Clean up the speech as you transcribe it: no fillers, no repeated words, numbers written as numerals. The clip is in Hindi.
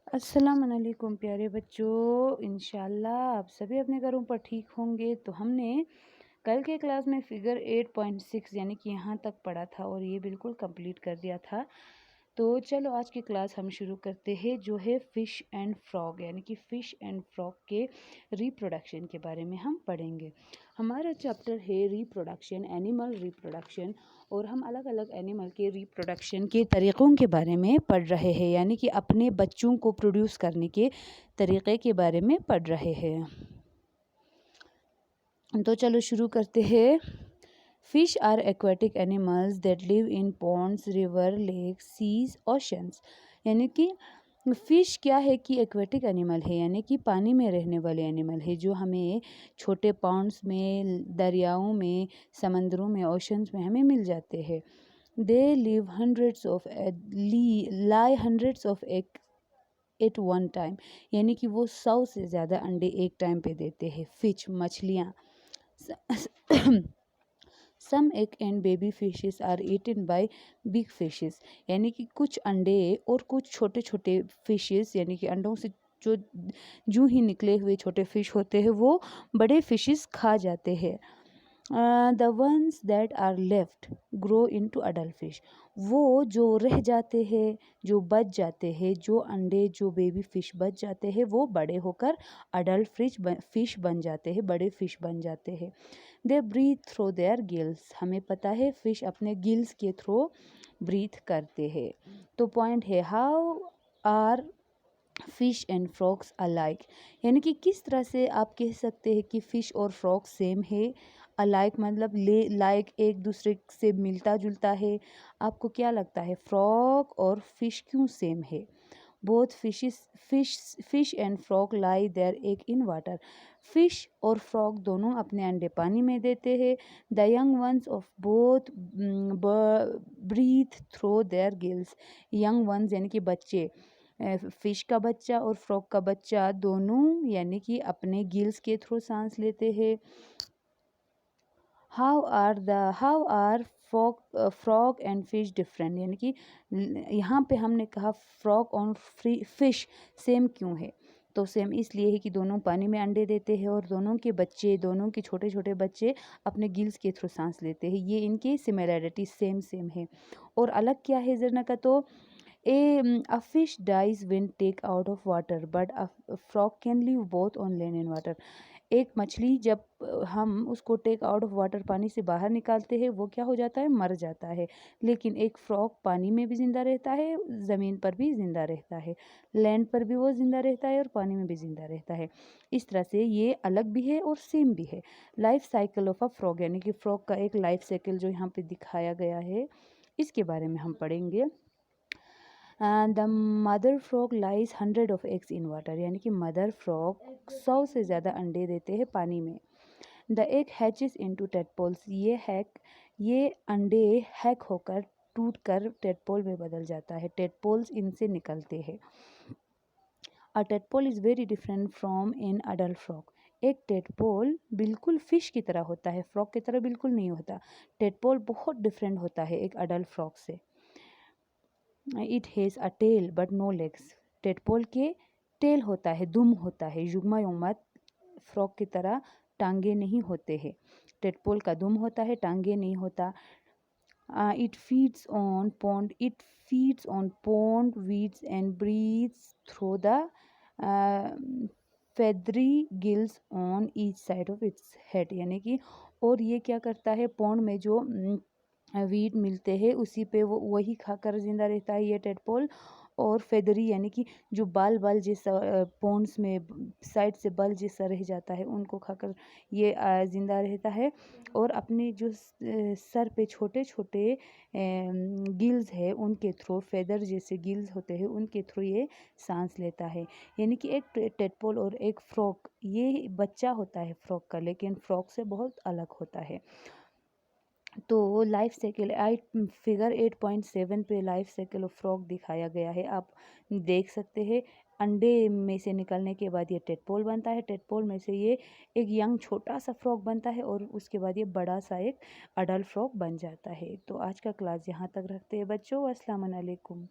अस्सलाम वालेकुम प्यारे बच्चों, इंशाल्लाह आप सभी अपने घरों पर ठीक होंगे। तो हमने कल के क्लास में फिगर 8.6 यानी कि यहाँ तक पढ़ा था और ये बिल्कुल कंप्लीट कर दिया था। तो चलो आज की क्लास हम शुरू करते हैं, जो है फ़िश एंड फ्रॉग यानी कि फ़िश एंड फ्रॉग के रिप्रोडक्शन के बारे में हम पढ़ेंगे। हमारा चैप्टर है रिप्रोडक्शन, एनिमल रिप्रोडक्शन, और हम अलग अलग एनिमल के रिप्रोडक्शन के तरीक़ों के बारे में पढ़ रहे हैं, यानी कि अपने बच्चों को प्रोड्यूस करने के तरीक़े के बारे में पढ़ रहे हैं। तो चलो शुरू करते हैं। Fish are aquatic animals that live in ponds, river, lake, seas, oceans. यानी कि फ़िश क्या है कि एक्वेटिक एनिमल है, यानी कि पानी में रहने वाले एनिमल है, जो हमें छोटे पॉन्ड्स में, दरियाओं में, समंदरों में, ओशंस में हमें मिल जाते हैं। They live lay hundreds of egg at one time, यानी कि वो 100 से ज़्यादा अंडे एक टाइम पे देते हैं। फिश मछलियाँ some egg and baby fishes are eaten by big fishes, यानी कि कुछ अंडे और कुछ छोटे छोटे फिशेस, यानी कि अंडों से जो जूं ही निकले हुए छोटे फिश होते हैं वो बड़े फिशेस खा जाते हैं। The ones that are left grow into adult fish, वो जो रह जाते हैं, जो बच जाते हैं, जो अंडे, जो बेबी फिश बच जाते हैं, वो बड़े होकर अडल्ट फिश बन जाते हैं, बड़े फिश बन जाते हैं। They breathe through their gills, हमें पता है फिश अपने गिल्स के थ्रू ब्रीथ करते हैं। तो पॉइंट है, how are fish and frogs alike, यानी कि किस तरह से आप कह सकते हैं कि फ़िश और फ्रॉग सेम है। अलाइक मतलब लाइक एक दूसरे से मिलता जुलता है। आपको क्या लगता है फ्रॉग और फिश क्यों सेम है? Both fish and frog lay their egg in water, fish और फ्रॉग दोनों अपने अंडे पानी में देते हैं। The young ones of both breathe through their gills, young ones यानी कि बच्चे, फिश का बच्चा और फ्रॉग का बच्चा दोनों यानी कि अपने गिल्स के थ्रू सांस लेते हैं। How are frog and fish different, यानी कि यहाँ पे हमने कहा फ्रॉग और फिश सेम क्यों है? तो सेम इसलिए है कि दोनों पानी में अंडे देते हैं और दोनों के बच्चे, दोनों के छोटे छोटे बच्चे अपने गिल्स के थ्रू सांस लेते हैं। ये इनकी सिमिलैरिटी सेम है। और अलग क्या है जरना का, तो a fish dies when take out of water but a frog can live both on land and water। एक मछली जब हम उसको टेक आउट ऑफ वाटर, पानी से बाहर निकालते हैं, वो क्या हो जाता है, मर जाता है। लेकिन एक फ्रॉग पानी में भी ज़िंदा रहता है, ज़मीन पर भी ज़िंदा रहता है, लैंड पर भी वो ज़िंदा रहता है और पानी में भी ज़िंदा रहता है। इस तरह से ये अलग भी है और सेम भी है। Life cycle of a frog, यानी कि फ्रॉग का एक लाइफ साइकिल जो यहाँ पे दिखाया गया है, इसके बारे में हम पढ़ेंगे। The mother frog lies 100 of eggs in water, यानी कि मदर फ्रॉग 100 से ज़्यादा अंडे देते हैं पानी में। The egg hatches into tadpoles, ये अंडे हैक होकर टूट कर टेडपोल में बदल जाता है, टेडपोल्स इनसे निकलते हैं। A tadpole is very different from an adult frog, एक टेडपोल बिल्कुल फ़िश की तरह होता है, फ्रॉग की तरह बिल्कुल नहीं होता। टेडपोल बहुत डिफरेंट होता है एक अडल्ट फ्रॉग से। It has a tail but no legs, tadpole के टेल होता है, दुम होता है, युग्मा युग्मत, फ्रॉग की तरह टांगे नहीं होते हैं। टेडपोल का दुम होता है, टांगे नहीं होता। It feeds on pond weeds and breathes through the feathery gills on each side of its head, यानी कि और ये क्या करता है, पॉन्ड में जो वीट मिलते हैं उसी पे वो वही खाकर ज़िंदा रहता है ये टेडपोल। और फेदरी यानी कि जो बाल बाल जैसा पॉन्ड्स में साइड से बाल जैसा रह जाता है उनको खाकर ये ज़िंदा रहता है। और अपने जो सर पे छोटे छोटे गिल्स है उनके थ्रू, फेदर जैसे गिल्स होते हैं उनके थ्रू ये सांस लेता है। यानी कि एक टेडपोल और एक फ्रॉग, ये बच्चा होता है फ्रॉग का, लेकिन फ्रॉग से बहुत अलग होता है। तो लाइफ साइकिल फिगर 8.7 पे लाइफ साइकिल ऑफ फ्रॉग दिखाया गया है, आप देख सकते हैं। अंडे में से निकलने के बाद ये टेडपोल बनता है, टेडपोल में से ये एक यंग छोटा सा फ्रॉग बनता है और उसके बाद ये बड़ा सा एक अडल्ट फ्रॉग बन जाता है। तो आज का क्लास यहाँ तक रखते हैं बच्चों। अस्सलाम वालेकुम।